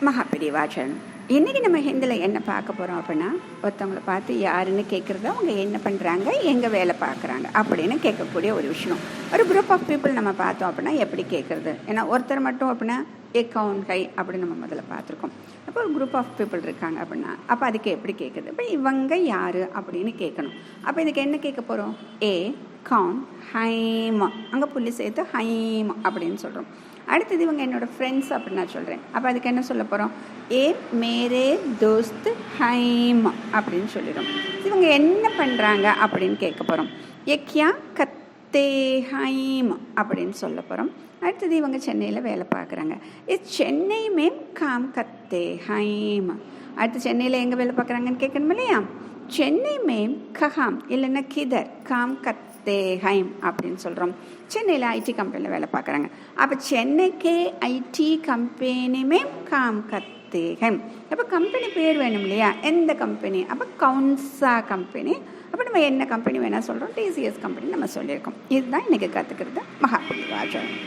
மகாபிரிவாச்சரணம். இன்றைக்கி நம்ம ஹிந்தியில் என்ன பார்க்க போகிறோம் அப்படின்னா, ஒருத்தவங்களை பார்த்து யாருன்னு கேட்குறத அவங்க என்ன பண்ணுறாங்க, எங்கே வேலை பார்க்குறாங்க அப்படின்னு கேட்கக்கூடிய ஒரு விஷயம். ஒரு குரூப் ஆஃப் பீப்புள் நம்ம பார்த்தோம் அப்படின்னா எப்படி கேட்குறது, ஏன்னா ஒருத்தர் மட்டும் அப்படின்னா கவுன் கை அப்படின்னு நம்ம முதல்ல பார்த்துருக்கோம். அப்போ ஒரு குரூப் ஆஃப் பீப்புள் இருக்காங்க அப்படின்னா அப்போ அதுக்கு எப்படி கேட்குறது, இப்போ இவங்க யார் அப்படின்னு கேட்கணும். அப்போ இதுக்கு என்ன கேட்க போகிறோம், கவுன் ஹைம், அங்கே புள்ளி சேர்த்து ஹைம் அப்படின்னு சொல்கிறோம். அடுத்தது இவங்க என்னோடய ஃப்ரெண்ட்ஸ் அப்படின்னு நான் சொல்கிறேன். அப்போ அதுக்கு என்ன சொல்ல போகிறோம், மேரே தோஸ்த் ஹைம் அப்படின்னு சொல்லிடும். இவங்க என்ன பண்ணுறாங்க அப்படின்னு கேட்க போகிறோம். கியா கத்தே ஹைம் அப்படின்னு சொல்ல போகிறோம். அடுத்தது இவங்க சென்னையில் வேலை பார்க்குறாங்க. சென்னை மேம் காம் கத்தே ஹைம். அடுத்து சென்னையில் எங்கே வேலை பார்க்குறாங்கன்னு கேட்கணும் இல்லையா. சென்னை மேம் கஹாம் இல்லைன்னா கிதர் காம் கத்தே ஹைம் அப்படின்னு சொல்கிறோம். சென்னையில் ஐடி கம்பெனியில் வேலை பார்க்குறாங்க. அப்போ சென்னைக்கே ஐடி கம்பெனி மேம் காம் கத்தே ஹைம். அப்போ கம்பெனி பேர் வேணும் இல்லையா, எந்த கம்பெனி, அப்போ கவுன்சா கம்பெனி. அப்போ நம்ம என்ன கம்பெனி வேணால் சொல்கிறோம், டிசிஎஸ் கம்பெனி நம்ம சொல்லியிருக்கோம். இதுதான் இன்றைக்கி கற்றுக்கிறது மகாபிரிவாச்சரணம்.